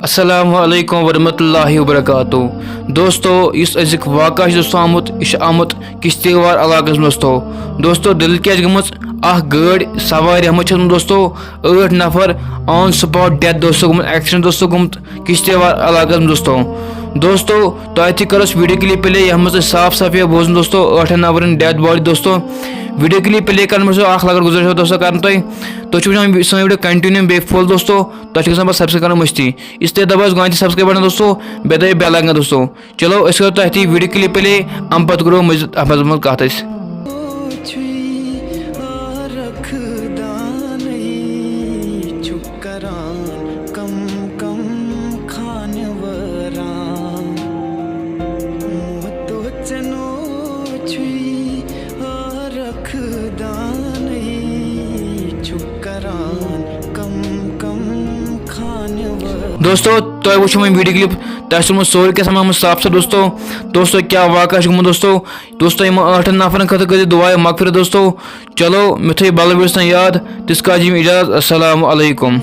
السلام علیکم ورحمۃ اللہ وبرکاتہ دوستو اس ازیک واقعہ دوستو آمت کشتوار علاقس دوستو دل کیا گمت گاڑی سوار ہم دوستو 8 نفر آن سپاٹ ڈیتھ دوستو گمت ایکسیڈنٹ دوستو گمت کشتوار علاقس دوستو تھی کرو ویڈیو کلپ پلے یہ صاف صاف یہ بوزن دوستو 8 نفرن ڈیتھ باڈی دوستو ویڈیو کلپ پلے کرنے لگر گزارش دوستو کرن تھی سن ویڈیو کنٹینیو بے فول دوستو تھی گھن پہ سبسکرائب کرنا مستی اس لیے دبا گانے سبسکرائب بٹن دوستو بے دبی بیل آئکن دوستو چلو اس کرو تھی ویڈیو کلپ پلے ام پتہ کرو مزید افضل کت دوستو تھی وچو ویڈیو کلپ تھی سمجھ سوری کیا سمجھ صاف صاف دوستو کیا واقعہ گومت دوستو 8 نفرن خاطر کر دعائے مغفرت دوستو چلو مے تھو بل ویڈیوس یاد تس کا جی اجازت السلام علیکم.